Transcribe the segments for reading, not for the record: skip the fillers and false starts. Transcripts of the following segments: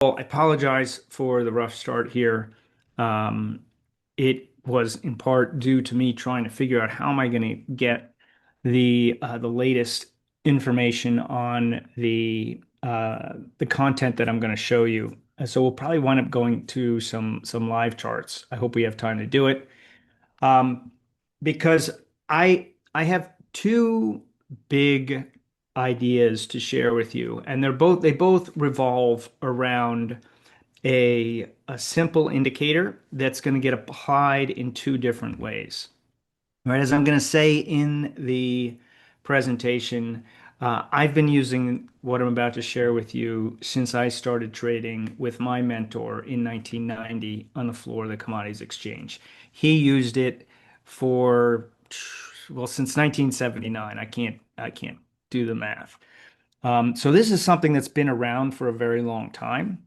Well, I apologize for the rough start here. Um, it was in part due to me trying to figure out how am I going to get the latest information on the content that I'm going to show you. So we'll probably wind up going to some live charts. I hope we have time to do it. Um, because I have two big ideas to share with you, and they both revolve around a simple indicator that's going to get applied in two different ways. Right, as I'm going to say in the presentation, I've been using what I'm about to share with you since I started trading with my mentor in 1990 on the floor of the Commodities Exchange. He used it for, well, since 1979. I can't do the math. So this is something that's been around for a very long time.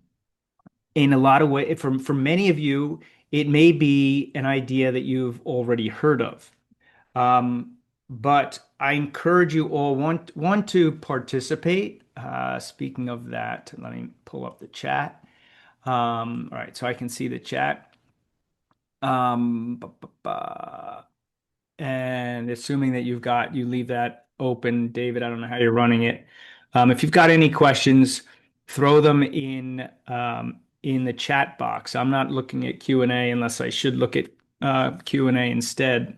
In a lot of ways, for many of you, it may be an idea that you've already heard of. Um, but I encourage you all want to participate. Speaking of that, let me pull up the chat. All right, so I can see the chat. Ba, ba, ba. And assuming that you leave that open, David, I don't know how you're running it. If you've got any questions, throw them in the chat box. I'm not looking at Q&A unless I should look at Q&A instead.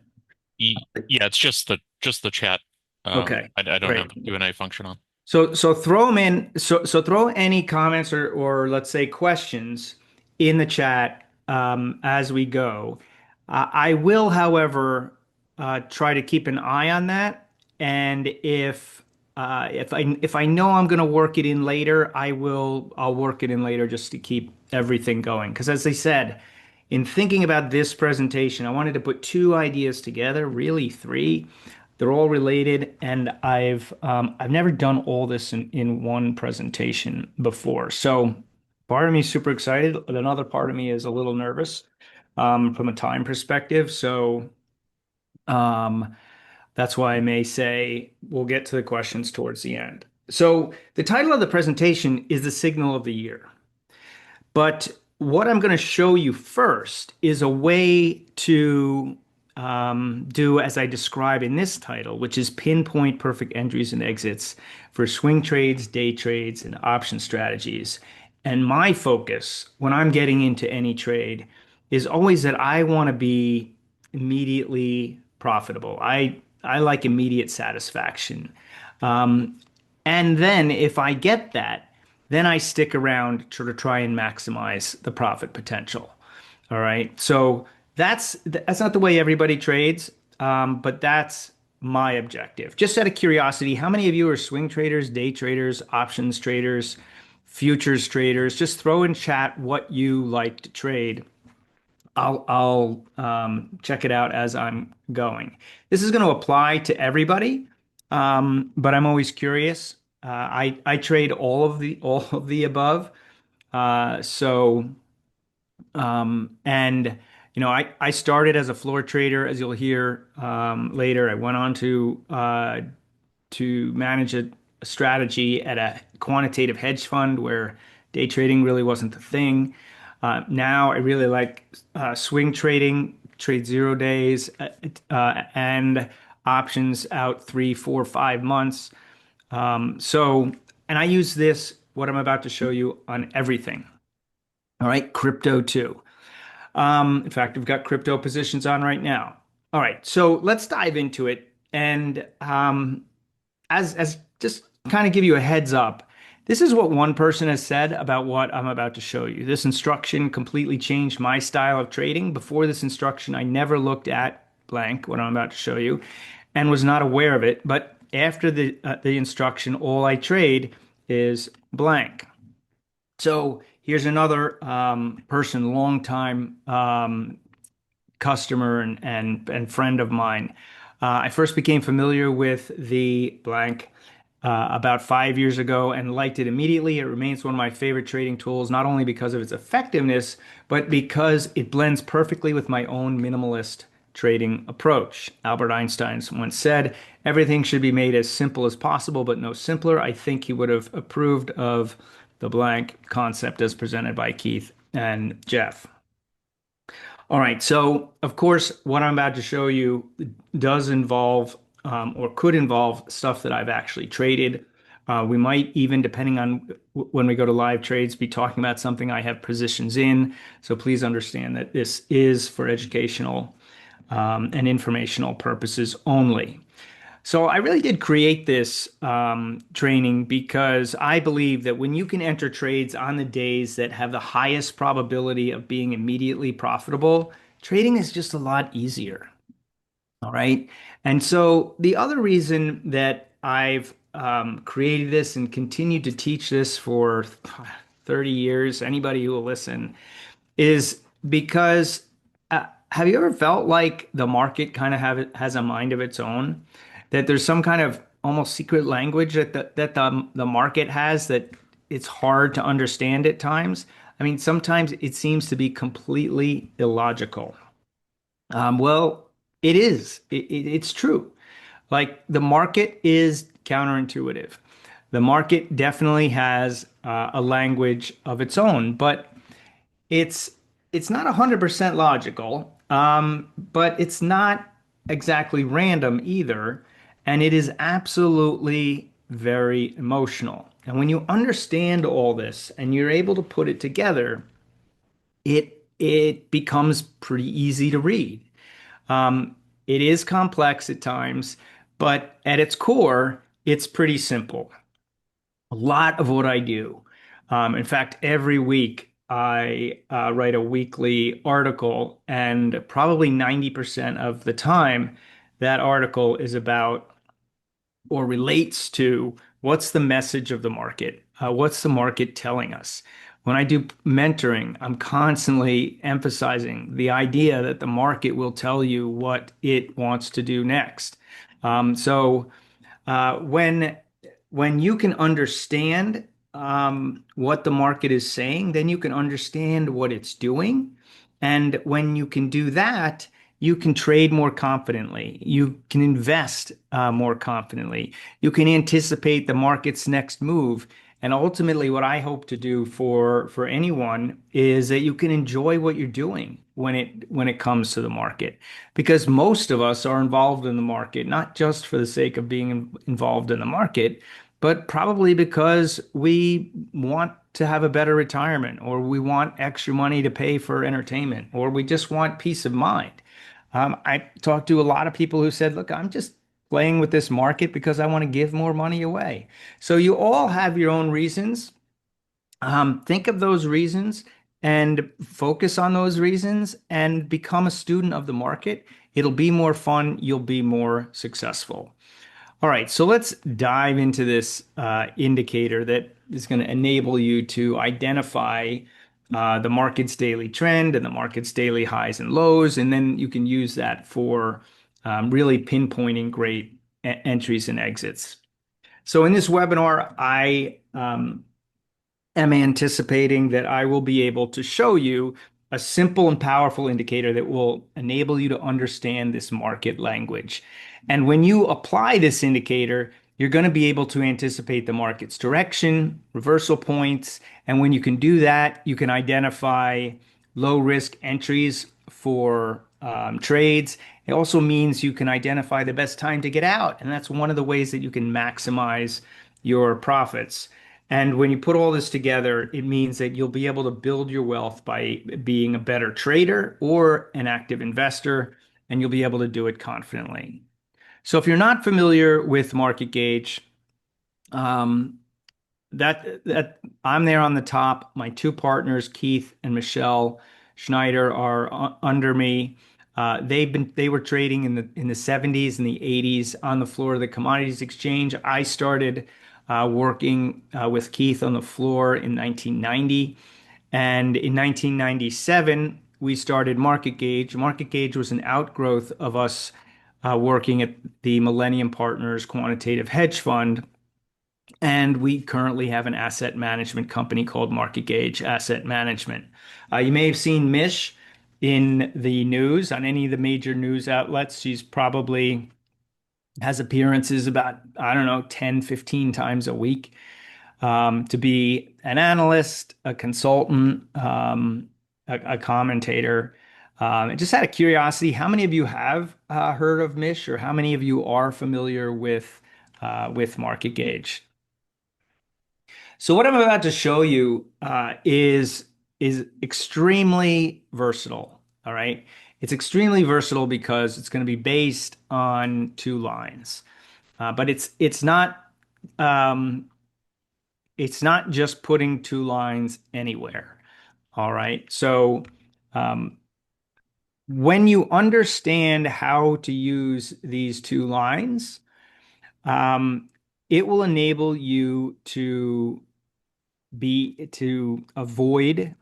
Yeah, it's just the chat. Okay, I don't have great. the Q&A function on. So throw them in. So throw any comments or let's say questions in the chat as we go. I will, however, try to keep an eye on that. And if I know I'm going to work it in later, I'll work it in later just to keep everything going. Because as I said, in thinking about this presentation, I wanted to put two ideas together, really three. They're all related, and I've never done all this in one presentation before. So part of me is super excited, but another part of me is a little nervous from a time perspective. So um, that's why I may say we'll get to the questions towards the end. So the title of the presentation is the signal of the year. But what I'm going to show you first is a way to do as I describe in this title, which is pinpoint perfect entries and exits for swing trades, day trades, and option strategies. And my focus when I'm getting into any trade is always that I want to be immediately profitable. I like immediate satisfaction. Um, and then if I get that, then I stick around to try and maximize the profit potential. All right. So that's not the way everybody trades, but that's my objective. Just out of curiosity, how many of you are swing traders, day traders, options traders, futures traders? Just throw in chat what you like to trade. I'll check it out as I'm going. This is going to apply to everybody, but I'm always curious. I trade all of the above. So and I started as a floor trader, as you'll hear later. I went on to manage a strategy at a quantitative hedge fund where day trading really wasn't the thing. Now I really like swing trading, trade 0 days, and options out 3, 4, 5 months. And I use this, what I'm about to show you, on everything. All right, crypto too. In fact, I've got crypto positions on right now. All right, so let's dive into it. And as just kind of give you a heads up, this is what one person has said about what I'm about to show you. This instruction completely changed my style of trading. Before this instruction, I never looked at blank, what I'm about to show you, and was not aware of it. But after the instruction, all I trade is blank. So here's another person, longtime customer and friend of mine. I first became familiar with the blank about 5 years ago and liked it immediately. It remains one of my favorite trading tools, not only because of its effectiveness, but because it blends perfectly with my own minimalist trading approach. Albert Einstein once said, everything should be made as simple as possible, but no simpler. I think he would have approved of the blank concept as presented by Keith and Geoff. All right, so of course, what I'm about to show you does involve or could involve stuff that I've actually traded. We might even, depending on when we go to live trades, be talking about something I have positions in. So please understand that this is for educational and informational purposes only. So I really did create this training because I believe that when you can enter trades on the days that have the highest probability of being immediately profitable, trading is just a lot easier. All right. And so the other reason that I've created this and continued to teach this for 30 years, anybody who will listen, is because have you ever felt like the market kind of has a mind of its own? That there's some kind of almost secret language that the market has that it's hard to understand at times. I mean, sometimes it seems to be completely illogical. Well, it is. It's true. Like the market is counterintuitive. The market definitely has a language of its own, but it's it's not 100% logical, but it's not exactly random either, and it is absolutely very emotional. And when you understand all this and you're able to put it together, it becomes pretty easy to read. Um, it is complex at times, but at its core, it's pretty simple. A lot of what I do. In fact, every week I write a weekly article, and probably 90% of the time, that article is about or relates to what's the message of the market? What's the market telling us? When I do mentoring, I'm constantly emphasizing the idea that the market will tell you what it wants to do next. So when you can understand what the market is saying, then you can understand what it's doing. And when you can do that, you can trade more confidently. You can invest more confidently. You can anticipate the market's next move. And ultimately, what I hope to do for anyone is that you can enjoy what you're doing when it comes to the market, because most of us are involved in the market, not just for the sake of being involved in the market, but probably because we want to have a better retirement, or we want extra money to pay for entertainment, or we just want peace of mind. I talked to a lot of people who said, look, I'm just playing with this market because I want to give more money away. So you all have your own reasons. Think of those reasons and focus on those reasons and become a student of the market. It'll be more fun. You'll be more successful. All right, so let's dive into this indicator that is going to enable you to identify the market's daily trend and the market's daily highs and lows, and then you can use that for really pinpointing great entries and exits. So in this webinar, I am anticipating that I will be able to show you a simple and powerful indicator that will enable you to understand this market language. And when you apply this indicator, you're going to be able to anticipate the market's direction, reversal points, and when you can do that, you can identify low risk entries for trades. It also means you can identify the best time to get out, and that's one of the ways that you can maximize your profits. And when you put all this together, it means that you'll be able to build your wealth by being a better trader or an active investor, and you'll be able to do it confidently. So if you're not familiar with Market Gauge, um, that I'm there on the top. My two partners, Keith and Michelle Schneider, are under me. They were trading in the 70s and the 80s on the floor of the commodities exchange. I started working with Keith on the floor in 1990, and in 1997 we started Market Gauge. Market Gauge was an outgrowth of us working at the Millennium Partners Quantitative Hedge Fund. And we currently have an asset management company called Market Gauge Asset Management. You may have seen Mish in the news on any of the major news outlets. She's probably has appearances about, I don't know, 10, 15 times a week. to be an analyst, a consultant, a commentator. Just out of curiosity, how many of you have heard of Mish, or how many of you are familiar with Market Gauge? So what I'm about to show you is extremely versatile. All right, it's extremely versatile because it's going to be based on two lines, but um, it's not just putting two lines anywhere. All right, so um, when you understand how to use these two lines, um, it will enable you to avoid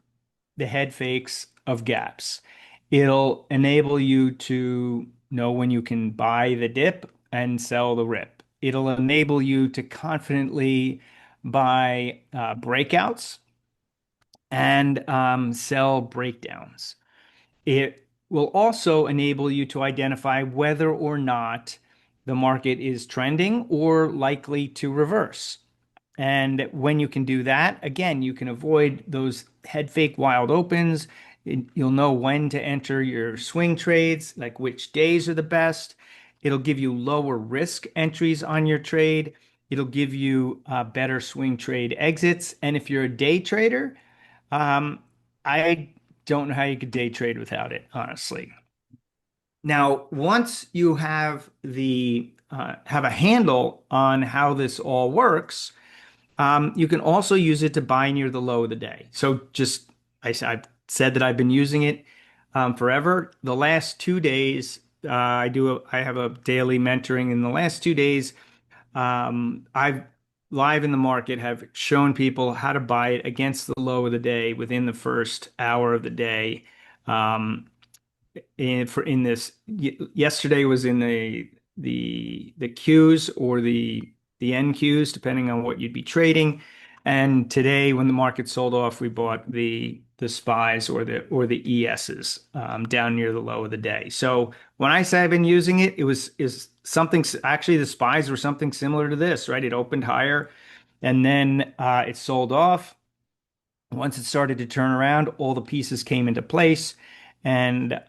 the head fakes of gaps. It'll enable you to know when you can buy the dip and sell the rip. It'll enable you to confidently buy breakouts and sell breakdowns. It will also enable you to identify whether or not the market is trending or likely to reverse. And when you can do that, again, you can avoid those head fake wild opens. You'll know when to enter your swing trades, like which days are the best. It'll give you lower risk entries on your trade. It'll give you better swing trade exits. And if you're a day trader, um, I don't know how you could day trade without it, honestly. Now, once you have a handle on how this all works, you can also use it to buy near the low of the day. So I've said that I've been using it forever. The last 2 days, I have a daily mentoring. In the last 2 days, I've live in the market have shown people how to buy it against the low of the day within the first hour of the day. Um, in this yesterday was in the Qs or the NQs, depending on what you'd be trading. And today, when the market sold off, we bought the SPYs or the ESs down near the low of the day. So when I say I've been using it, it was is something actually the SPYs were something similar to this, right? It opened higher and then it sold off. Once it started to turn around, all the pieces came into place, and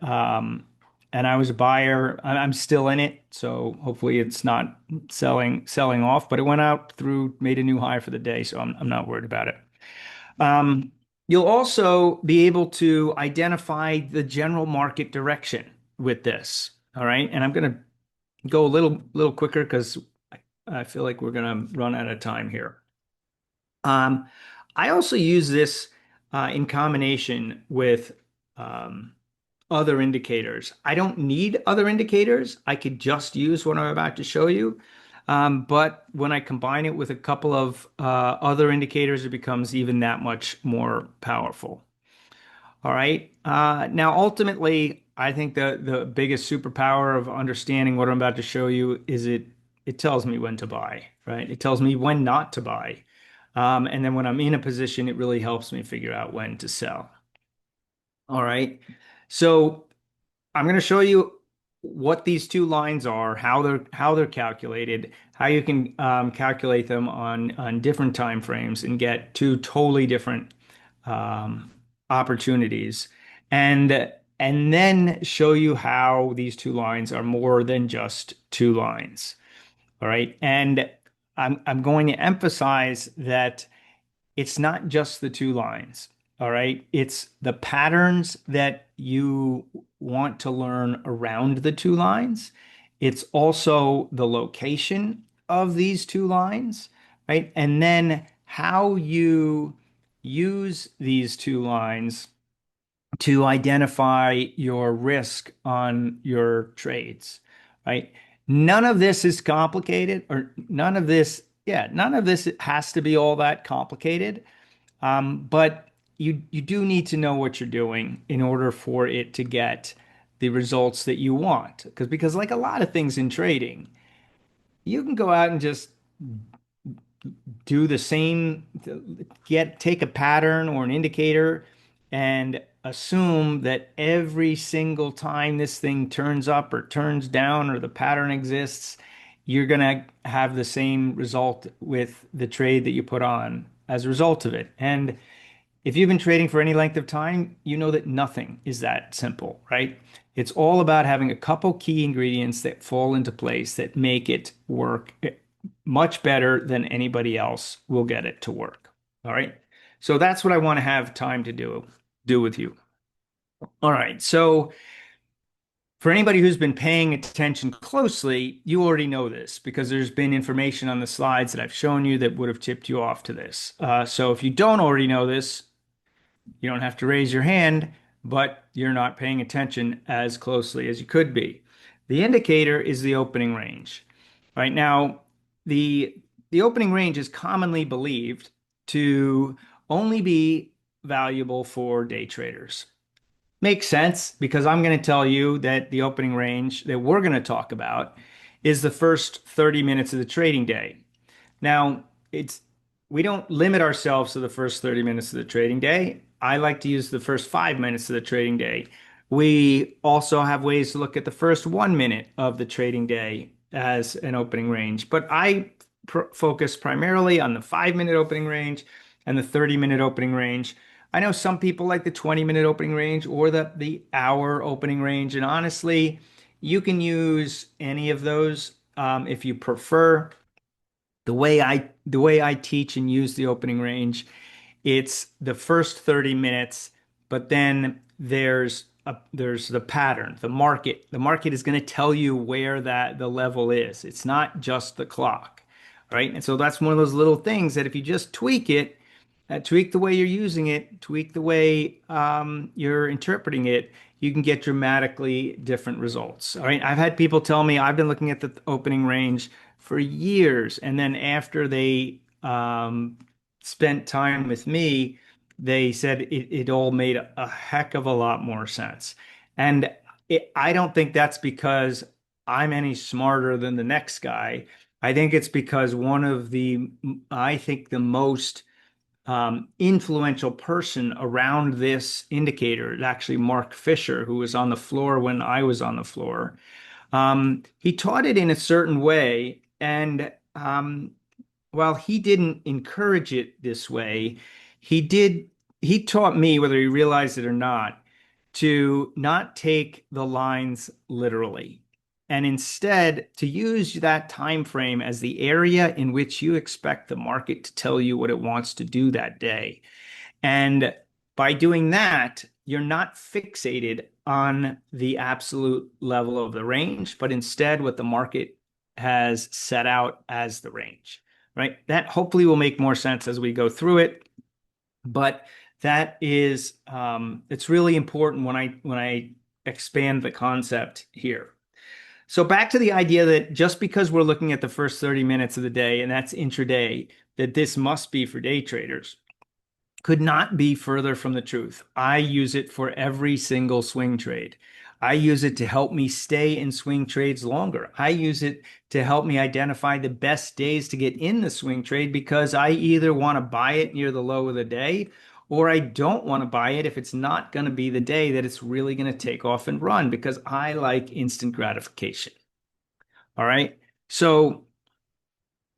and I was a buyer. I'm still in it, so hopefully it's not selling off. But it went out through, made a new high for the day, so I'm not worried about it. Um, you'll also be able to identify the general market direction with this. All right, and I'm going to go a little quicker because I feel like we're going to run out of time here. Um, I also use this in combination with um, other indicators. I don't need other indicators. I could just use what I'm about to show you. But when I combine it with a couple of other indicators, it becomes even that much more powerful. All right. Now, ultimately, I think the biggest superpower of understanding what I'm about to show you is it tells me when to buy, right? It tells me when not to buy. And then when I'm in a position, it really helps me figure out when to sell. All right. So I'm going to show you what these two lines are, how they're calculated, how you can calculate them on different time frames and get two totally different um, opportunities, and then show you how these two lines are more than just two lines. All right, and I'm going to emphasize that it's not just the two lines. All right. It's the patterns that you want to learn around the two lines. It's also the location of these two lines, right? And then how you use these two lines to identify your risk on your trades, right? None of this is complicated, or none of this, yeah, none of this has to be all that complicated. But you do need to know what you're doing in order for it to get the results that you want. Because like a lot of things in trading, you can go out and just do the same, take a pattern or an indicator and assume that every single time this thing turns up or turns down or the pattern exists, you're going to have the same result with the trade that you put on as a result of it. And if you've been trading for any length of time, you know that nothing is that simple, right? It's all about having a couple key ingredients that fall into place that make it work much better than anybody else will get it to work. All right. So that's what I want to have time to do with you. All right. So for anybody who's been paying attention closely, you already know this because there's been information on the slides that I've shown you that would have tipped you off to this. So if you don't already know this, you don't have to raise your hand, but you're not paying attention as closely as you could be. The indicator is the opening range. Right now, the the opening range is commonly believed to only be valuable for day traders. Makes sense because I'm going to tell you that the opening range that we're going to talk about is the first 30 minutes of the trading day. Now, it's we don't limit ourselves to the first 30 minutes of the trading day. I like to use the first 5 minutes of the trading day. We also have ways to look at the first 1 minute of the trading day as an opening range, but I focus primarily on the 5 minute opening range and the 30-minute opening range. I know some people like the 20-minute opening range or the hour opening range, and honestly, you can use any of those if you prefer. The way I teach and use the opening range, it's the first 30 minutes, but then there's the pattern, the market. The market is going to tell you where that the level is. It's not just the clock, right? And so that's one of those little things that if you just tweak it, tweak the way you're using it, tweak the way you're interpreting it, you can get dramatically different results. All right. I've had people tell me I've been looking at the opening range for years, and then after they spent time with me, they said it all made a heck of a lot more sense. And I don't think that's because I'm any smarter than the next guy. I think it's because I think the most influential person around this indicator is actually Mark Fisher, who was on the floor when I was on the floor. He taught it in a certain way, and while he didn't encourage it this way, he did. He taught me, whether he realized it or not, to not take the lines literally, and instead to use that time frame as the area in which you expect the market to tell you what it wants to do that day. And by doing that, you're not fixated on the absolute level of the range, but instead what the market has set out as the range, right? That hopefully will make more sense as we go through it. But it's really important when I expand the concept here. So back to the idea that just because we're looking at the first 30 minutes of the day, and that's intraday, that this must be for day traders could not be further from the truth. I use it for every single swing trade. I use it to help me stay in swing trades longer. I use it to help me identify the best days to get in the swing trade because I either want to buy it near the low of the day or I don't want to buy it if it's not going to be the day that it's really going to take off and run because I like instant gratification. All right. So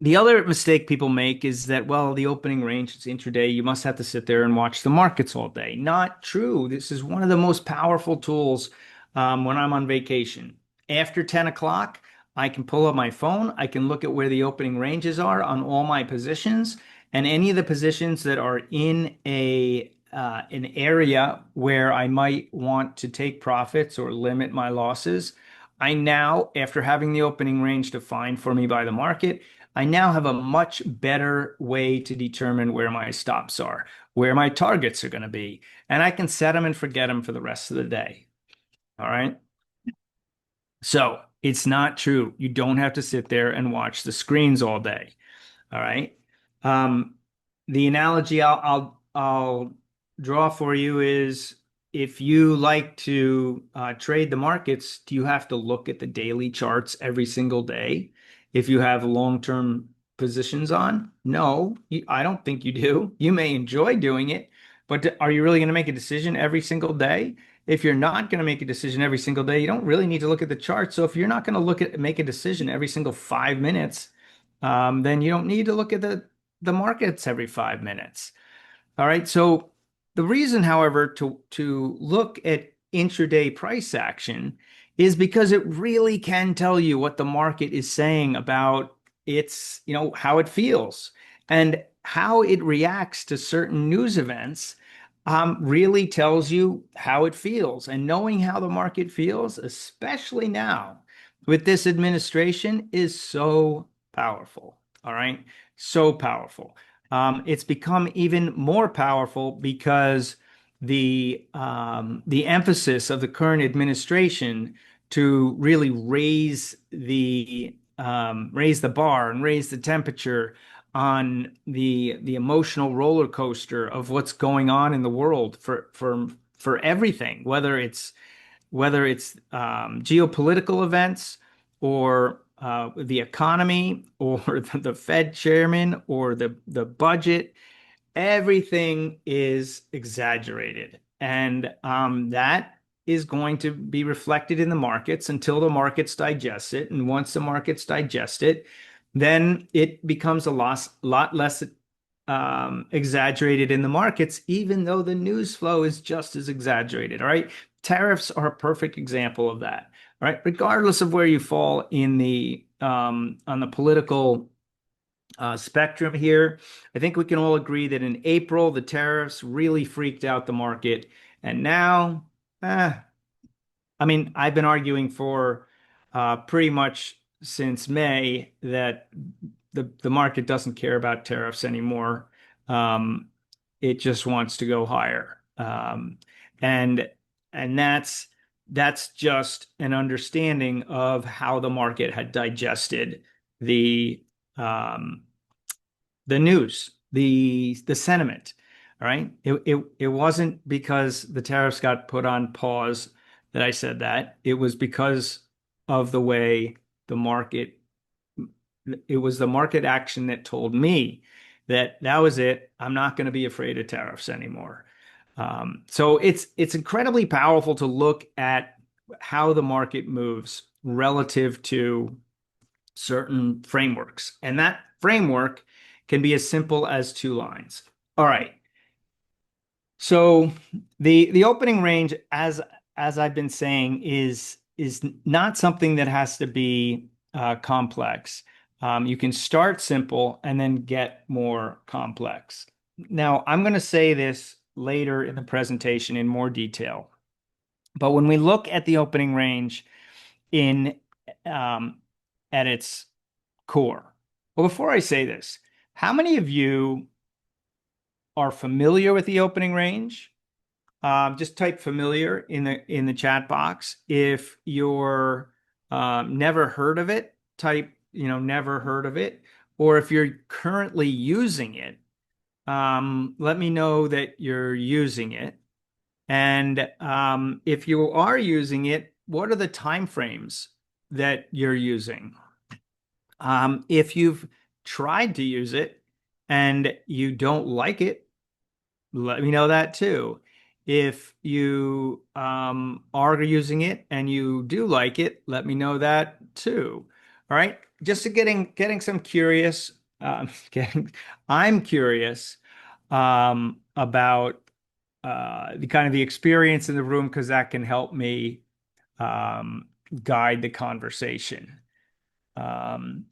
the other mistake people make is that, well, the opening range is intraday. You must have to sit there and watch the markets all day. Not true. This is one of the most powerful tools when I'm on vacation. After 10 o'clock, I can pull up my phone. I can look at where the opening ranges are on all my positions, and any of the positions that are in an area where I might want to take profits or limit my losses. I now, after having the opening range defined for me by the market, I now have a much better way to determine where my stops are, where my targets are going to be, and I can set them and forget them for the rest of the day. All right. So it's not true. You don't have to sit there and watch the screens all day. All right. Um, the analogy I'll draw for you is if you like to trade the markets, do you have to look at the daily charts every single day? If you have long-term positions on? No, I don't think you do. You may enjoy doing it, But are you really going to make a decision every single day? If you're not going to make a decision every single day, you don't really need to look at the chart. So if you're not going to make a decision every single 5 minutes, then you don't need to look at the markets every 5 minutes. All right. So the reason, however, to look at intraday price action is because it really can tell you what the market is saying about its, how it feels and how it reacts to certain news events. Really tells you how it feels. And knowing how the market feels, especially now with this administration, is so powerful. All right. So powerful. It's become even more powerful because the emphasis of the current administration to really raise the bar and raise the temperature on the emotional roller coaster of what's going on in the world for everything, whether it's geopolitical events or the economy or the Fed chairman or the budget. Everything is exaggerated. And that is going to be reflected in the markets until the markets digest it. And once the markets digest it, then it becomes lot less exaggerated in the markets, even though the news flow is just as exaggerated. All right. Tariffs are a perfect example of that. All right. Regardless of where you fall in the on the political spectrum here, I think we can all agree that in April, the tariffs really freaked out the market. And now, eh, I mean, I've been arguing for pretty much since May that the market doesn't care about tariffs anymore. Um, it just wants to go higher, and that's just an understanding of how the market had digested the um, the news, the sentiment. All right. It wasn't because the tariffs got put on pause that I said that. It was because of the way the market, it was the market action that told me that that was it. I'm not going to be afraid of tariffs anymore. So it's incredibly powerful to look at how the market moves relative to certain frameworks. And that framework can be as simple as two lines. All right. So the opening range, as I've been saying, is not something that has to be complex. You can start simple and then get more complex. Now, I'm going to say this later in the presentation in more detail, but when we look at the opening range in um, at its core. Well, before I say this, how many of you are familiar with the opening range? Just type familiar in the chat box. If you're never heard of it, type, never heard of it. Or if you're currently using it, let me know that you're using it. And if you are using it, what are the time frames that you're using? If you've tried to use it and you don't like it, let me know that too. If you are using it and you do like it, let me know that too. All right. Just to getting some curious, getting I'm curious about the kind of the experience in the room because that can help me um, guide the conversation. Um,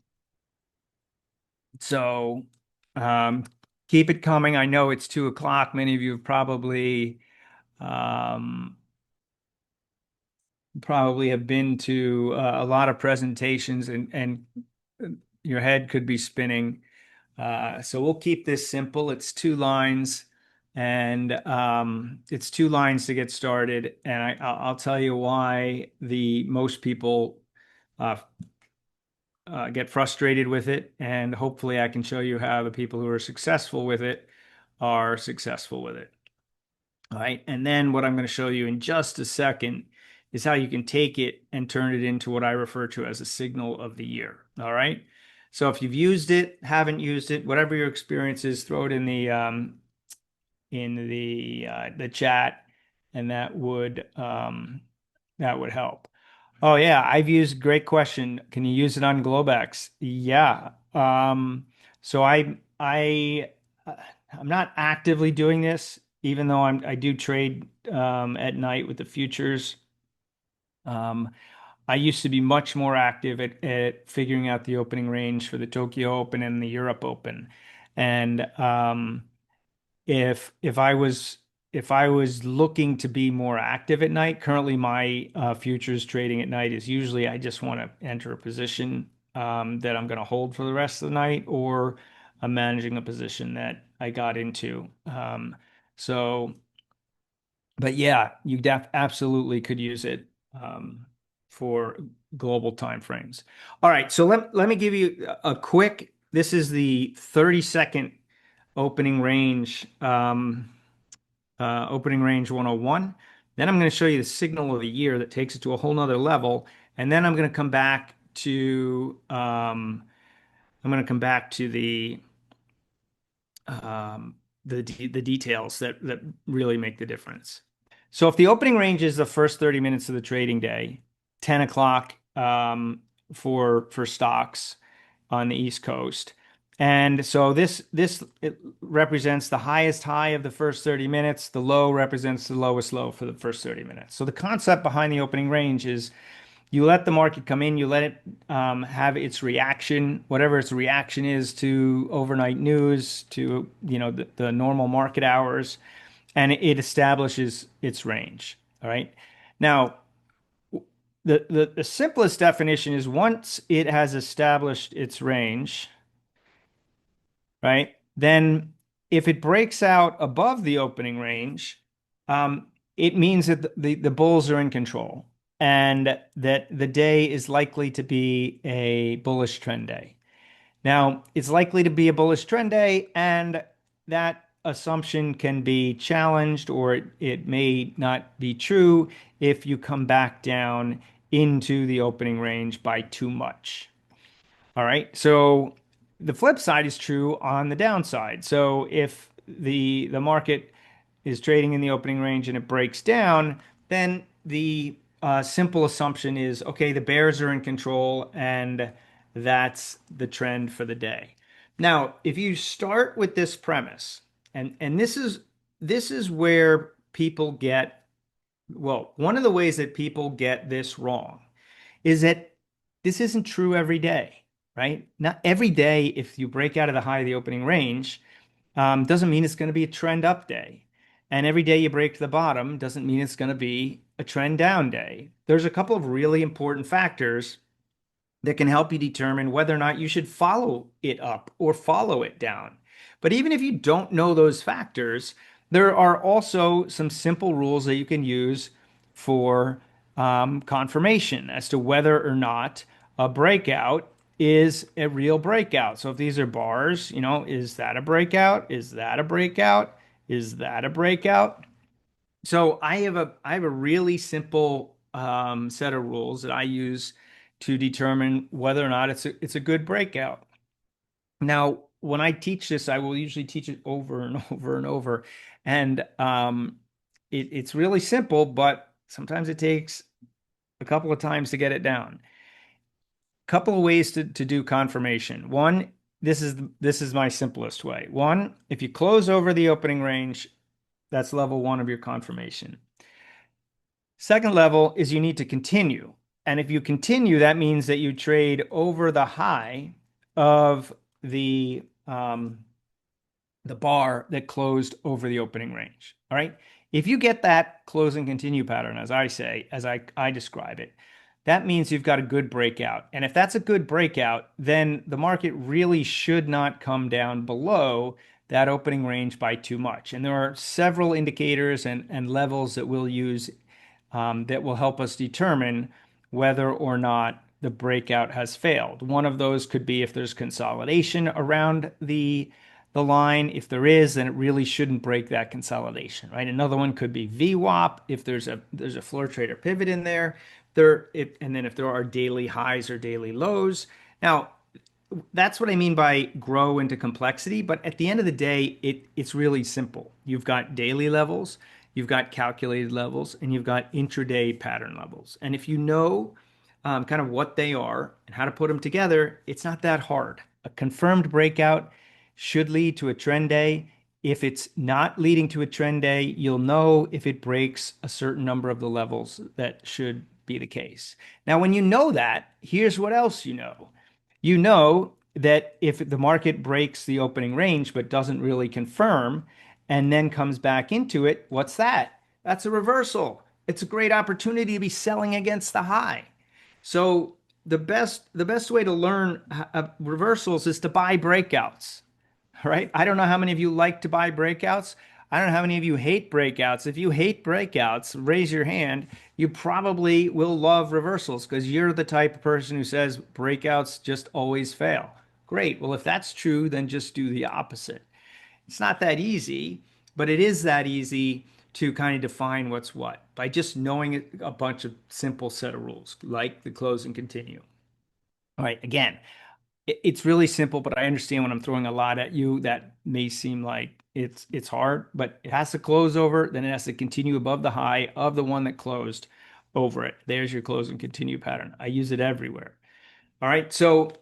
So um, keep it coming. I know it's 2 o'clock. Many of you have um, probably have been to a lot of presentations and your head could be spinning. So we'll keep this simple. It's 2 lines and it's 2 lines to get started. And I'll tell you why the most people uh, get frustrated with it, and hopefully I can show you how the people who are successful with it are successful with it. All right. And then what I'm going to show you in just a second is how you can take it and turn it into what I refer to as a signal of the year. All right. So if you've used it, haven't used it, whatever your experience is, throw it in the chat, and that would help. Oh yeah, I've used great question. Can you use it on Globex? Yeah. So uh, I'm not actively doing this, even though I do trade at night with the futures. Um, I used to be much more active at figuring out the opening range for the Tokyo Open and the Europe Open. And if I was looking to be more active at night, currently my futures trading at night is usually I just want to enter a position that I'm going to hold for the rest of the night, or I'm managing a position that I got into. So, but yeah, you absolutely could use it for global time frames. All right, so let me give you a quick. This is the 30-second opening range. Opening range 101. Then I'm going to show you the signal of the year that takes it to a whole nother level. And then I'm going to come back to um, the details that really make the difference. So if the opening range is the first 30 minutes of the trading day, 10 o'clock for stocks on the East Coast. And so this it represents the highest high of the first 30 minutes. The low represents the lowest low for the first 30 minutes. So the concept behind the opening range is you let the market come in, you let it have its reaction, whatever its reaction is to overnight news, to the normal market hours, and it establishes its range. All right. Now, the simplest definition is once it has established its range, right? Then if it breaks out above the opening range, it means that the bulls are in control and that the day is likely to be a bullish trend day. Now, it's likely to be a bullish trend day, and that assumption can be challenged, or it may not be true if you come back down into the opening range by too much. All right. So the flip side is true on the downside. So if the market is trading in the opening range and it breaks down, then the simple assumption is, okay, the bears are in control and that's the trend for the day. Now, if you start with this premise, and this is where people get, well, one of the ways that people get this wrong is that this isn't true every day, right? Not every day, if you break out of the high of the opening range, doesn't mean it's going to be a trend up day. And every day you break to the bottom doesn't mean it's going to be a trend down day. There's a couple of really important factors that can help you determine whether or not you should follow it up or follow it down. But even if you don't know those factors, there are also some simple rules that you can use for confirmation as to whether or not a breakout is a real breakout. So if these are bars, is that a breakout? Is that a breakout? Is that a breakout? So I have a really simple set of rules that I use to determine whether or not it's a good breakout. Now, when I teach this, I will usually teach it over and over and over, and it's really simple, but sometimes it takes a couple of times to get it down. Couple of ways to do confirmation. One, this is my simplest way. One, if you close over the opening range, that's level one of your confirmation. Second level is you need to continue. And if you continue, that means that you trade over the high of the bar that closed over the opening range. All right. If you get that close and continue pattern, as I say, as I describe it, that means you've got a good breakout. And if that's a good breakout, then the market really should not come down below that opening range by too much. And there are several indicators and levels that we'll use that will help us determine whether or not the breakout has failed. One of those could be if there's consolidation around the line. If there is, then it really shouldn't break that consolidation, right? Another one could be VWAP if there's a floor trader pivot in there. And then if there are daily highs or daily lows. Now, that's what I mean by grow into complexity. But at the end of the day, it's really simple. You've got daily levels, you've got calculated levels, and you've got intraday pattern levels. And if you know kind of what they are and how to put them together, it's not that hard. A confirmed breakout should lead to a trend day. If it's not leading to a trend day, you'll know if it breaks a certain number of the levels that should be the case. Now, when you know that, here's what else you know. You know that if the market breaks the opening range but doesn't really confirm and then comes back into it, what's that? That's a reversal. It's a great opportunity to be selling against the high. So the best way to learn reversals is to buy breakouts. All right. I don't know how many of you like to buy breakouts. I don't know how many of you hate breakouts. If you hate breakouts, raise your hand. You probably will love reversals because you're the type of person who says breakouts just always fail. Great. Well, if that's true, then just do the opposite. It's not that easy, but it is that easy to kind of define what's what by just knowing a bunch of simple set of rules, like the close and continue. All right. Again, it's really simple, but I understand when I'm throwing a lot at you, that may seem like it's hard, but it has to close over, then it has to continue above the high of the one that closed over it. There's your close and continue pattern. I use it everywhere. All right. So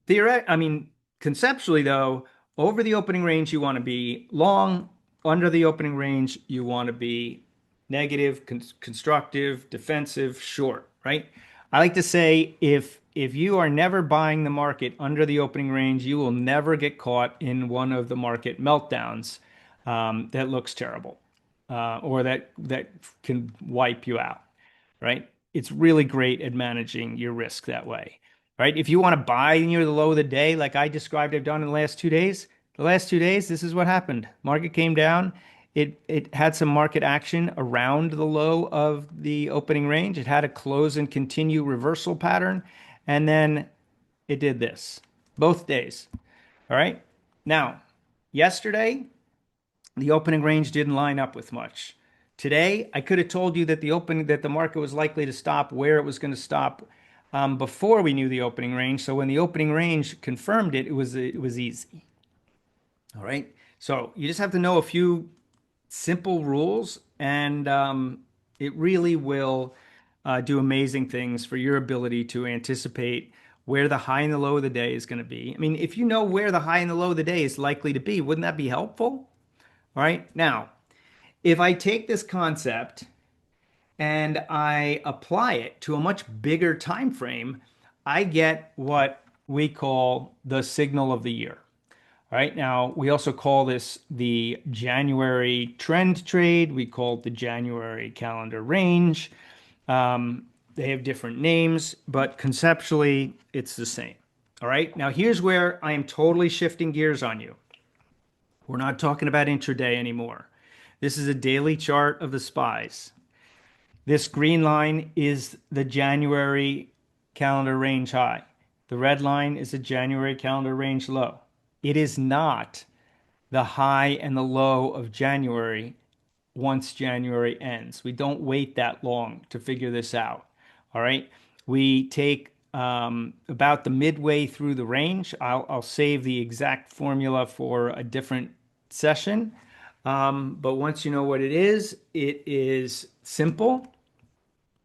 I mean, conceptually though, over the opening range, you want to be long. Under the opening range, you want to be negative, constructive, defensive, short, right? I like to say if you are never buying the market under the opening range, you will never get caught in one of the market meltdowns that looks terrible or that can wipe you out, right? It's really great at managing your risk that way, right? If you want to buy near the low of the day, like I described, I've done in the last 2 days, this is what happened. Market came down. It had some market action around the low of the opening range. It had a close and continue reversal pattern, and then it did this both days. All right. Now, yesterday, the opening range didn't line up with much. Today, I could have told you that the market was likely to stop where it was going to stop before we knew the opening range. So when the opening range confirmed it, it was easy. All right. So you just have to know a few simple rules, and it really will do amazing things for your ability to anticipate where the high and the low of the day is going to be. I mean, if you know where the high and the low of the day is likely to be, wouldn't that be helpful? All right. Now, if I take this concept and I apply it to a much bigger time frame, I get what we call the signal of the year. All right, now we also call this the January trend trade. We call it the January calendar range. They have different names, but conceptually it's the same. All right, now here's where I am totally shifting gears on you. We're not talking about intraday anymore. This is a daily chart of the SPYs. This green line is the January calendar range high. The red line is the January calendar range low. It is not the high and the low of January once January ends. We don't wait that long to figure this out. All right. We take about the midway through the range. I'll save the exact formula for a different session. But once you know what it is simple.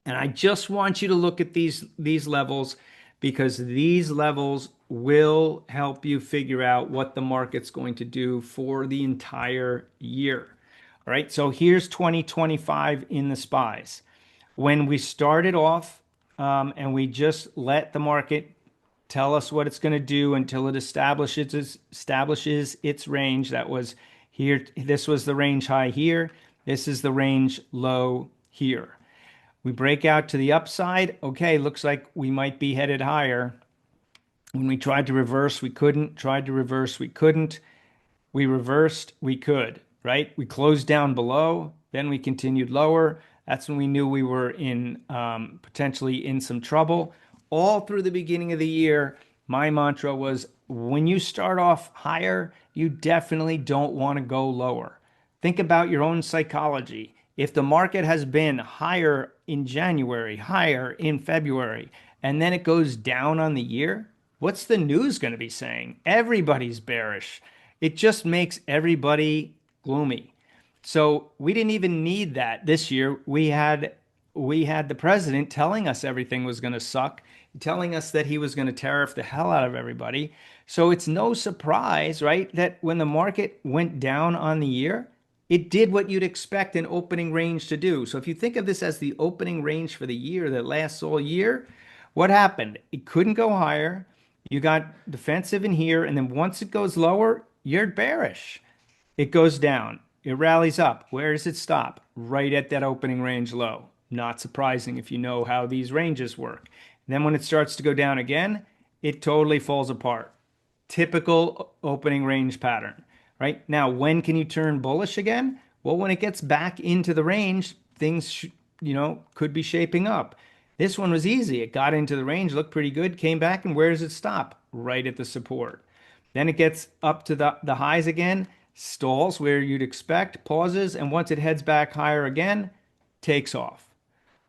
And I just want you to look at these levels because these levels will help you figure out what the market's going to do for the entire year. All right, so here's 2025 in the SPYs. When we started off and we just let the market tell us what it's going to do until it establishes its range. That was here. This was the range high here. This is the range low here. We break out to the upside. Okay, looks like we might be headed higher. When we tried to reverse, we couldn't. Tried to reverse, we couldn't. We reversed, we could, right? We closed down below, then we continued lower. That's when we knew we were in potentially in some trouble. All through the beginning of the year, my mantra was when you start off higher, you definitely don't want to go lower. Think about your own psychology. If the market has been higher in January, higher in February, and then it goes down on the year, What's the news going to be saying? Everybody's bearish. It just makes everybody gloomy. So we didn't even need that this year. We had the president telling us everything was going to suck, telling us that he was going to tariff the hell out of everybody. So it's no surprise, right, that when the market went down on the year, it did what you'd expect an opening range to do. So if you think of this as the opening range for the year that lasts all year, what happened? It couldn't go higher. You got defensive in here, and then once it goes lower, you're bearish. It goes down. It rallies up. Where does it stop? Right at that opening range low. Not surprising if you know how these ranges work. And then when it starts to go down again, it totally falls apart. Typical opening range pattern, right? Now, when can you turn bullish again? Well, when it gets back into the range, things, could be shaping up. This one was easy. It got into the range, looked pretty good, came back, and where does it stop? Right at the support. Then it gets up to the highs again, stalls where you'd expect, pauses, and once it heads back higher again, takes off.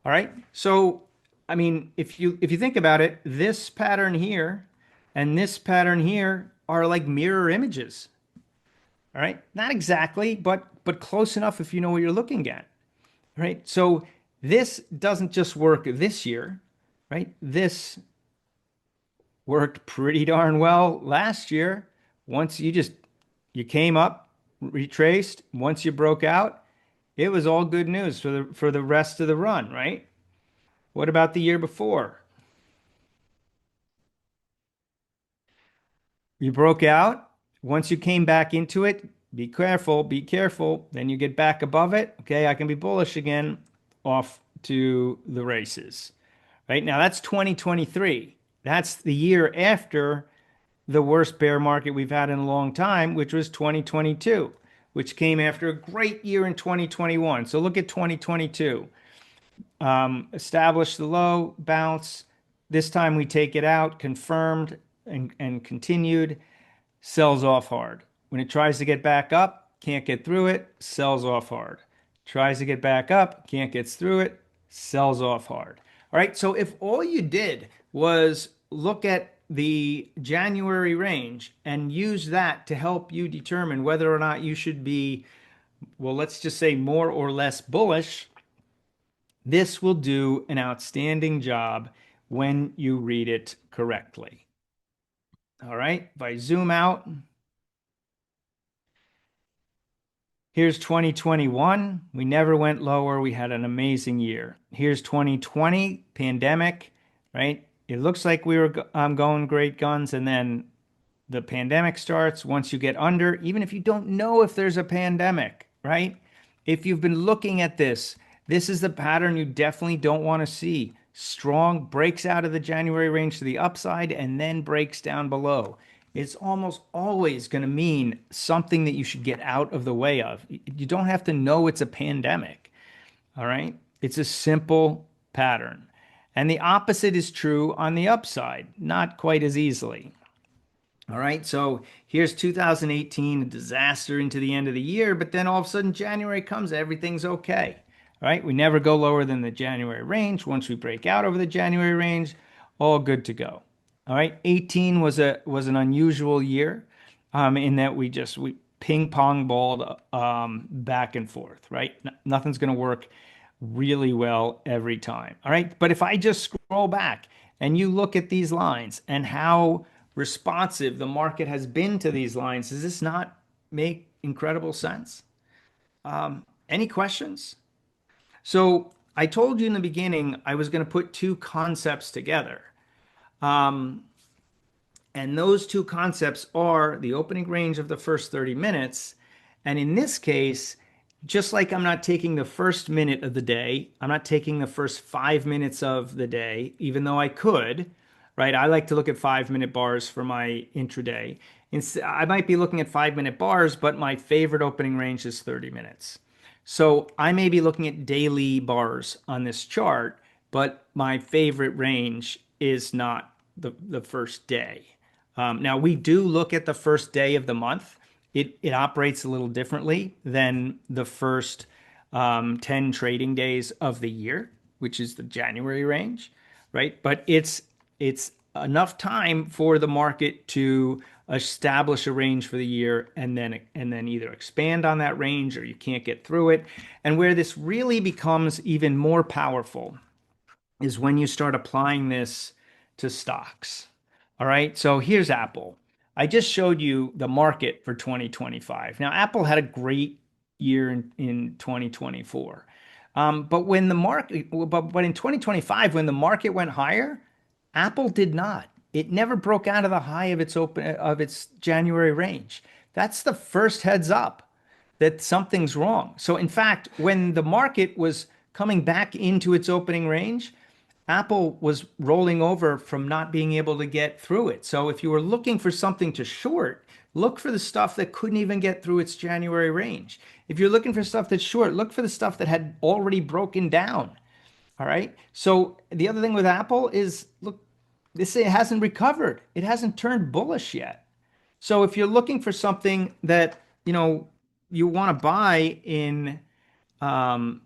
All right. So, I mean, if you think about it, this pattern here and this pattern here are like mirror images. All right. Not exactly, but close enough if you know what you're looking at. Right. So this doesn't just work this year, right? This worked pretty darn well last year. Once you came up, retraced, once you broke out, it was all good news for the rest of the run, right? What about the year before? You broke out. Once you came back into it, be careful, be careful. Then you get back above it. Okay, I can be bullish again, off to the races. Right now, that's 2023. That's the year after the worst bear market we've had in a long time, which was 2022, which came after a great year in 2021. So look at 2022. Establish the low, bounce. This time we take it out, confirmed and continued, sells off hard. When it tries to get back up, can't get through it, sells off hard. Tries to get back up, can't get through it, sells off hard. All right, so if all you did was look at the January range and use that to help you determine whether or not you should be, well, let's just say more or less bullish, this will do an outstanding job when you read it correctly. All right, if I zoom out, here's 2021. We never went lower. We had an amazing year. Here's 2020, pandemic, right? It looks like we were going great guns, and then the pandemic starts. Once you get under, even if you don't know if there's a pandemic, right? If you've been looking at this, this is the pattern you definitely don't want to see. Strong breaks out of the January range to the upside and then breaks down below. It's almost always going to mean something that you should get out of the way of. You don't have to know it's a pandemic. All right. It's a simple pattern. And the opposite is true on the upside, not quite as easily. All right, so here's 2018, a disaster into the end of the year, but then all of a sudden January comes, everything's okay. All right, we never go lower than the January range. Once we break out over the January range, all good to go. All right, 18 was an unusual year, in that we ping pong balled back and forth. Right, nothing's going to work really well every time. All right, but if I just scroll back and you look at these lines and how responsive the market has been to these lines, does this not make incredible sense? Any questions? So I told you in the beginning I was going to put two concepts together. Um, and those two concepts are the opening range of the first 30 minutes. And in this case, just like I'm not taking the first minute of the day, I'm not taking the first 5 minutes of the day, even though I could, right? I like to look at 5 minute bars for my intraday. I might be looking at 5 minute bars, but my favorite opening range is 30 minutes. So I may be looking at daily bars on this chart, but my favorite range is not the first day. Now, we do look at the first day of the month. It operates a little differently than the first 10 trading days of the year, which is the January range, right? But it's enough time for the market to establish a range for the year and then either expand on that range or you can't get through it. And where this really becomes even more powerful is when you start applying this to stocks. All right. So here's Apple. I just showed you the market for 2025. Now, Apple had a great year in 2024. But in 2025, when the market went higher, Apple did not. It never broke out of the high of its January range. That's the first heads up that something's wrong. So in fact, when the market was coming back into its opening range, Apple was rolling over from not being able to get through it. So if you were looking for something to short, look for the stuff that couldn't even get through its January range. If you're looking for stuff that's short, look for the stuff that had already broken down. All right. So the other thing with Apple is, look, this it hasn't recovered. It hasn't turned bullish yet. So if you're looking for something that, you want to buy um,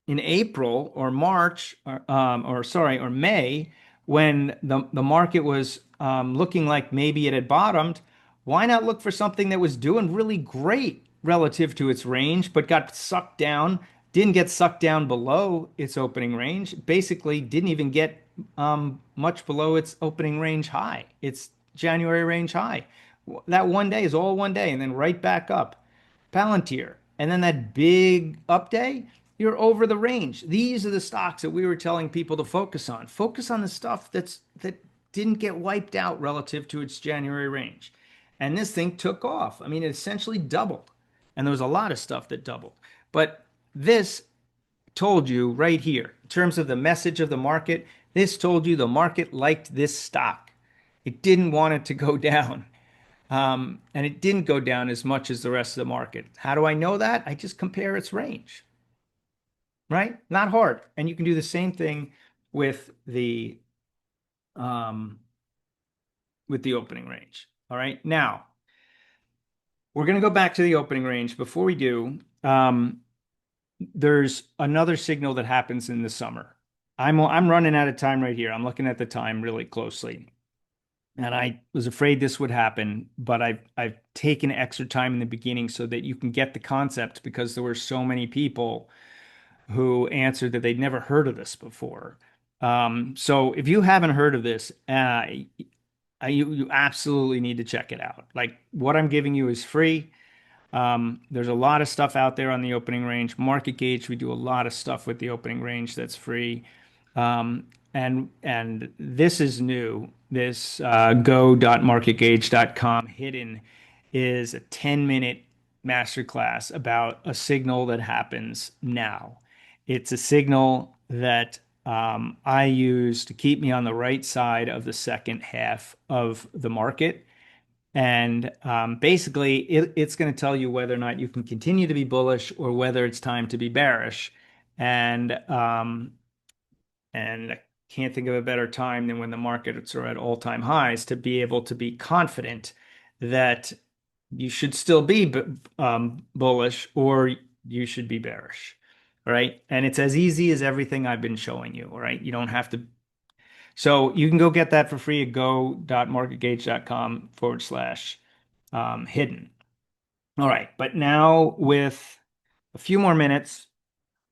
in April or March or sorry, or May, when the market was looking like maybe it had bottomed, why not look for something that was doing really great relative to its range, but got sucked down, didn't get sucked down below its opening range, basically didn't even get much below its opening range high, its January range high. That one day is all one day, and then right back up. Palantir. And then that big up day, you're over the range. These are the stocks that we were telling people to focus on. Focus on the stuff that didn't get wiped out relative to its January range. And this thing took off. I mean, it essentially doubled. And there was a lot of stuff that doubled. But this told you right here, in terms of the message of the market, this told you the market liked this stock. It didn't want it to go down. And it didn't go down as much as the rest of the market. How do I know that? I just compare its range, right? Not hard. And you can do the same thing with um, the opening range. All right. Now we're going to go back to the opening range. Before we do, there's another signal that happens in the summer. I'm running out of time right here. I'm looking at the time really closely. And I was afraid this would happen, but I've taken extra time in the beginning so that you can get the concept because there were so many people who answered that they'd never heard of this before. So if you haven't heard of this, you absolutely need to check it out. Like what I'm giving you is free. There's a lot of stuff out there on the opening range. Market Gauge, we do a lot of stuff with the opening range that's free. And this is new. This go.marketgauge.com hidden is a 10-minute masterclass about a signal that happens now. It's a signal that I use to keep me on the right side of the second half of the market. And basically, it's going to tell you whether or not you can continue to be bullish or whether it's time to be bearish. And I can't think of a better time than when the markets are at all-time highs to be able to be confident that you should still be bullish or you should be bearish. All right. And it's as easy as everything I've been showing you. All right. You don't have to. So you can go get that for free at go.marketgauge.com/. Hidden. All right, but now with a few more minutes,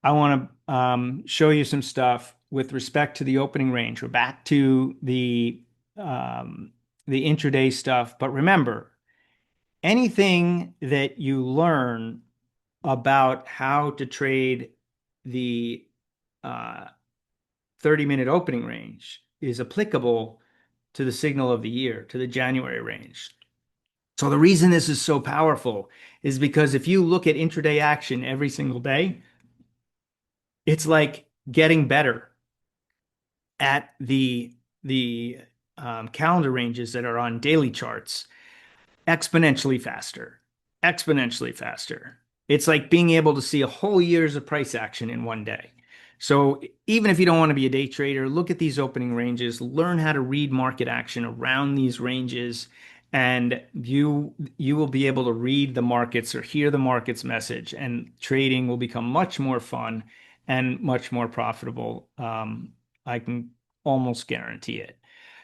I want to show you some stuff with respect to the opening range. We're back to the intraday stuff, but remember, anything that you learn about how to trade the 30-minute opening range is applicable to the signal of the year, to the January range. So the reason this is so powerful is because if you look at intraday action every single day, it's like getting better at the calendar ranges that are on daily charts exponentially faster, exponentially faster. It's like being able to see a whole year's of price action in one day. So even if you don't want to be a day trader, look at these opening ranges, learn how to read market action around these ranges, and you will be able to read the markets or hear the market's message, and trading will become much more fun and much more profitable. I can almost guarantee it.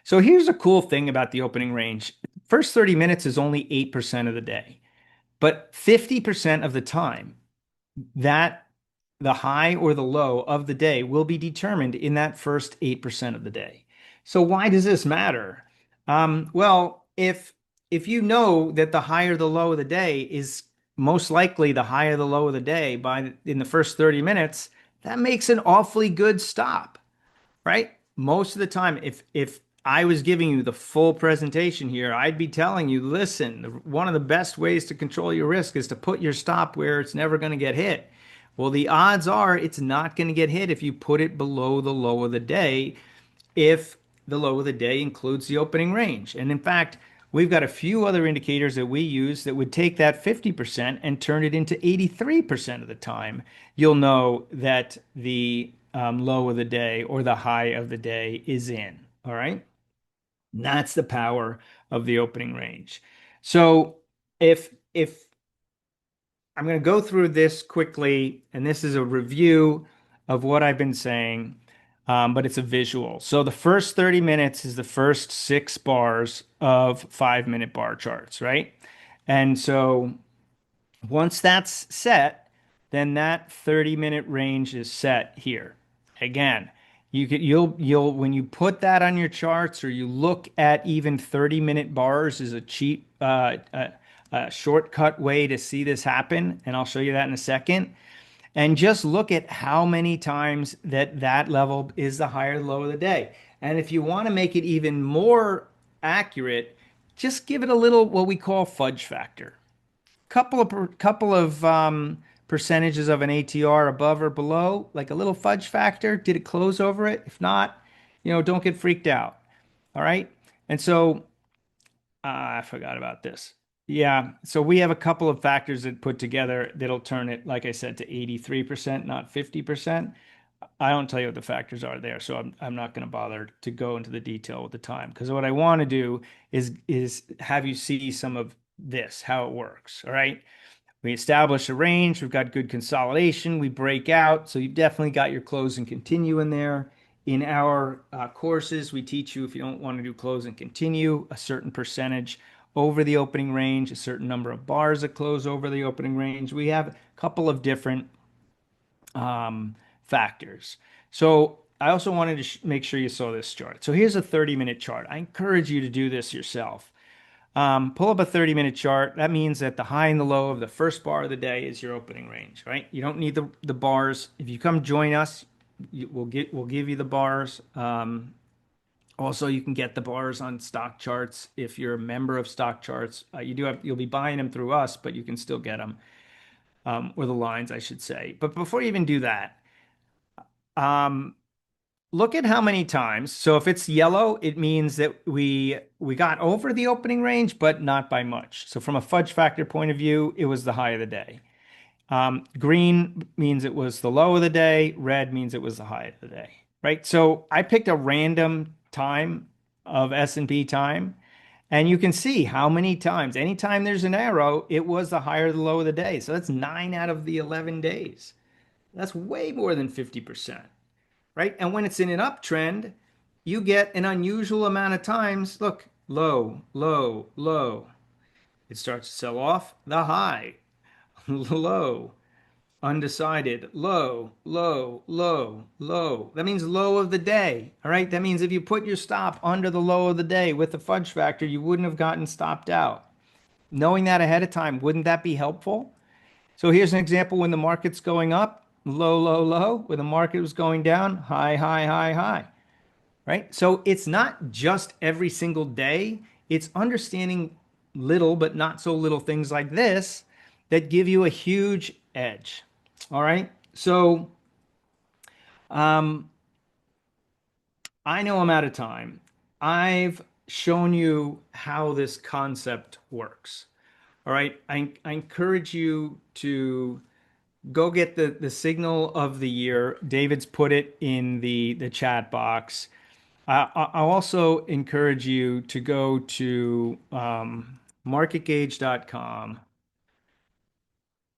So here's a cool thing about the opening range. First 30 minutes is only 8% of the day, but 50% of the time, that the high or the low of the day will be determined in that first 8% of the day. So why does this matter? Well, if you know that the higher the low of the day is most likely the higher the low of the day by in the first 30 minutes, that makes an awfully good stop, right? Most of the time, if I was giving you the full presentation here, I'd be telling you, listen, one of the best ways to control your risk is to put your stop where it's never going to get hit. Well, the odds are it's not going to get hit if you put it below the low of the day, if the low of the day includes the opening range. And in fact, we've got a few other indicators that we use that would take that 50% and turn it into 83% of the time. You'll know that the low of the day or the high of the day is in. All right. And that's the power of the opening range. So if I'm going to go through this quickly, and this is a review of what I've been saying, but it's a visual. So the first 30 minutes is the first 6 bars of 5-minute bar charts, right? And so once that's set, then that 30-minute range is set here. Again, you'll when you put that on your charts or you look at even 30-minute bars is a cheap a shortcut way to see this happen, and I'll show you that in a second. And just look at how many times that level is the higher low of the day. And if you want to make it even more accurate, just give it a little what we call fudge factor. Couple of percentages of an ATR above or below, like a little fudge factor. Did it close over it? If not, don't get freaked out. All right. And so I forgot about this. Yeah. So we have a couple of factors that put together that'll turn it, like I said, to 83%, not 50%. I don't tell you what the factors are there, so I'm not going to bother to go into the detail with the time because what I want to do is have you see some of this, how it works. All right. We establish a range. We've got good consolidation. We break out. So you've definitely got your close and continue in there. In our courses, we teach you if you don't want to do close and continue, a certain percentage over the opening range, a certain number of bars that close over the opening range. We have a couple of different factors. So I also wanted to make sure you saw this chart. So here's a 30-minute chart. I encourage you to do this yourself. Pull up a 30-minute chart. That means that the high and the low of the first bar of the day is your opening range, right? You don't need the bars. If you come join us, we'll give you the bars. Also, you can get the bars on stock charts if you're a member of stock charts. You'll be buying them through us, but you can still get them, or the lines, I should say. But before you even do that, um, look at how many times. So if it's yellow, it means that we got over the opening range, but not by much. So from a fudge factor point of view, it was the high of the day. Green means it was the low of the day. Red means it was the high of the day, right? So I picked a random time of S&P time, and you can see how many times. Anytime there's an arrow, it was the higher the low of the day. So that's 9 out of the 11 days. That's way more than 50%, right? And when it's in an uptrend, you get an unusual amount of times. Look, low, low, low. It starts to sell off the high, low, undecided, low, low, low, low. That means low of the day. All right. That means if you put your stop under the low of the day with the fudge factor, you wouldn't have gotten stopped out. Knowing that ahead of time, wouldn't that be helpful? So here's an example when the market's going up, low, low, low. When the market was going down, high, high, high, high. Right? So it's not just every single day, it's understanding little but not so little things like this that give you a huge edge. All right. So um, I know I'm out of time. I've shown you how this concept works. All right. I encourage you to go get the signal of the year. David's put it in the chat box. I also encourage you to go to marketgauge.com,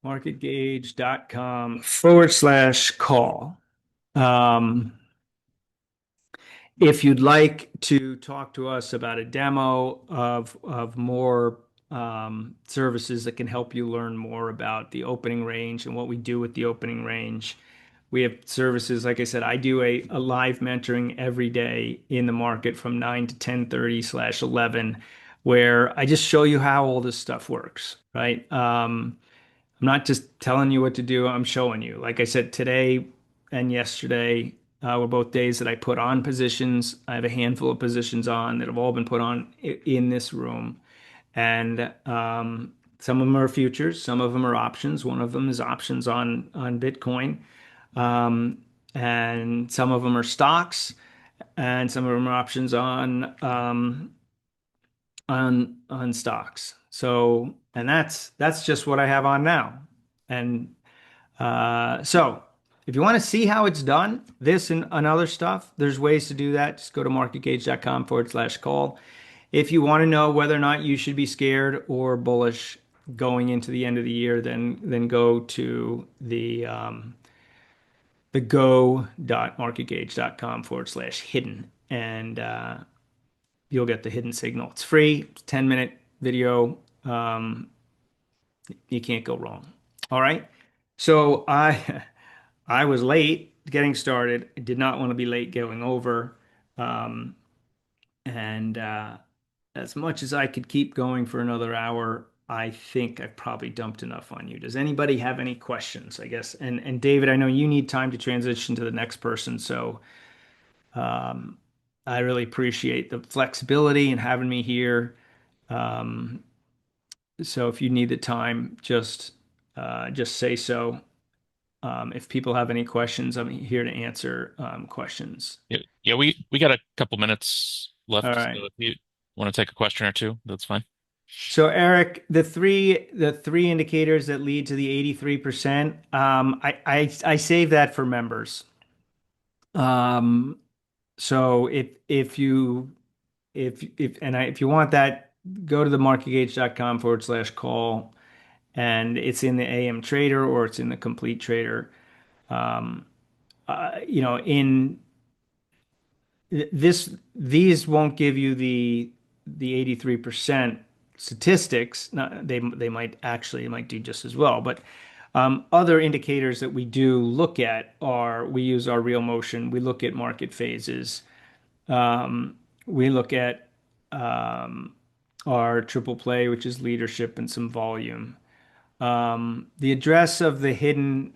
marketgauge.com /call. Um, If you'd like to talk to us about a demo of more services that can help you learn more about the opening range and what we do with the opening range, we have services. Like I said, I do a live mentoring every day in the market from 9 to 10:30/11, where I just show you how all this stuff works, right? I'm not just telling you what to do, I'm showing you. Like I said, today and yesterday were both days that I put on positions. I have a handful of positions on that have all been put on in this room. And some of them are futures, some of them are options. One of them is options on Bitcoin. Um, and some of them are stocks, and some of them are options on stocks. So, and that's just what I have on now. And so if you want to see how it's done, this and other stuff, there's ways to do that. Just go to marketgauge.com/call. If you want to know whether or not you should be scared or bullish going into the end of the year, then go to the go.marketgauge.com/hidden, and you'll get the hidden signal. It's free. It's a 10-minute video. You can't go wrong. All right. So I was late getting started. I did not want to be late going over. Um, and as much as I could keep going for another hour, I think I've probably dumped enough on you. Does anybody have any questions, I guess? And David, I know you need time to transition to the next person, so um, I really appreciate the flexibility and having me here. Um, so if you need the time, just say so. If people have any questions, I'm here to answer questions. Yeah, yeah, we got a couple minutes All left, right. so if you want to take a question or two, that's fine. So Eric, the three indicators that lead to the 83%, I save that for members. Um, so if you want that, go to the marketgauge.com/call, and it's in the AM Trader or it's in the Complete Trader. Um, in these won't give you the 83% statistics. Not, they might do just as well, but other indicators that we do look at are we use our real motion, we look at market phases, we look at our triple play, which is leadership and some volume. The address of the hidden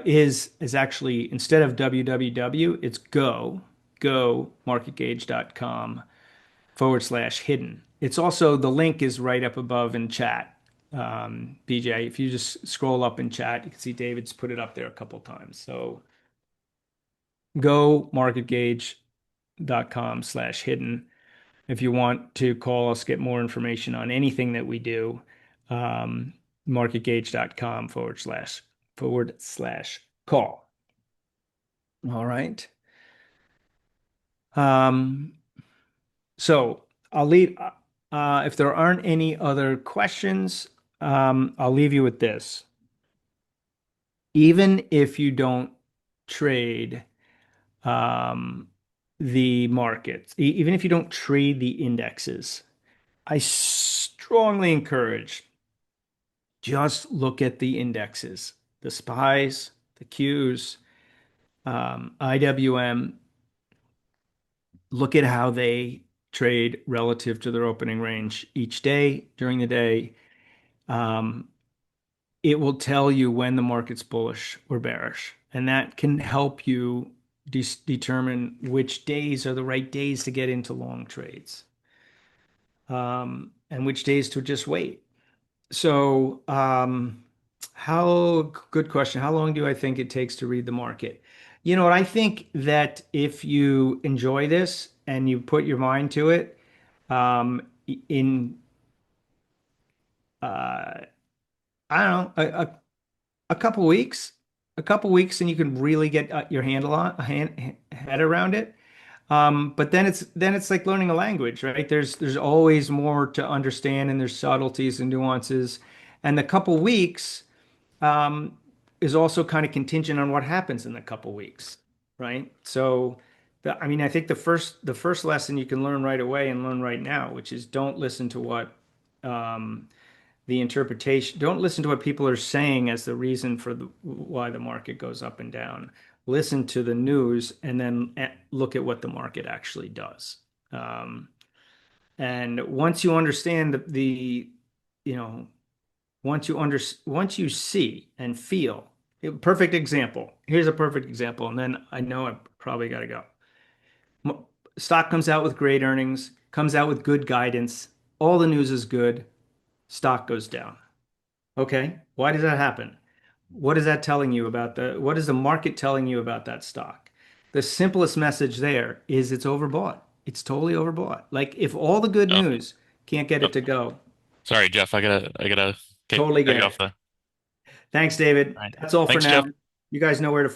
is actually instead of www, it's go marketgauge.com/hidden. It's also the link is right up above in chat. BJ, if you just scroll up in chat, you can see David's put it up there a couple times. So go marketgauge.com/hidden. If you want to call us, get more information on anything that we do, um, marketgauge.com/forward/forward/slash call. All right. Um, so I'll leave, if there aren't any other questions, I'll leave you with this. Even if you don't trade um, the markets, even if you don't trade the indexes, I strongly encourage just look at the indexes, the SPYs, the Qs, IWM. Look at how they trade relative to their opening range each day during the day. Um, it will tell you when the market's bullish or bearish, and that can help you determine which days are the right days to get into long trades, and which days to just wait. So, good question. How long do I think it takes to read the market? You know what? I think that if you enjoy this and you put your mind to it, in I don't know, a couple weeks, and you can really get your handle on a head around it. But then it's like learning a language, right? There's always more to understand, and there's subtleties and nuances, and the couple weeks is also kind of contingent on what happens in the couple weeks, right? So I mean, I think the first lesson you can learn right away and learn right now, which is don't listen to what um, the interpretation, don't listen to what people are saying as the reason for why the market goes up and down. Listen to the news and then look at what the market actually does. Um, and once you understand you know, once you see and feel, perfect example. Here's a perfect example, and then I know I probably got to go. Stock comes out with great earnings, comes out with good guidance. All the news is good. Stock goes down. Okay. Why does that happen? What is that telling you about what is the market telling you about that stock? The simplest message there is it's overbought. It's totally overbought. Like if all the good Oh, news can't get oh, it to go, sorry, Jeff. I gotta totally cut get you it. off the. Thanks, David. All right. That's all for Thanks, now. Jeff. You guys know where to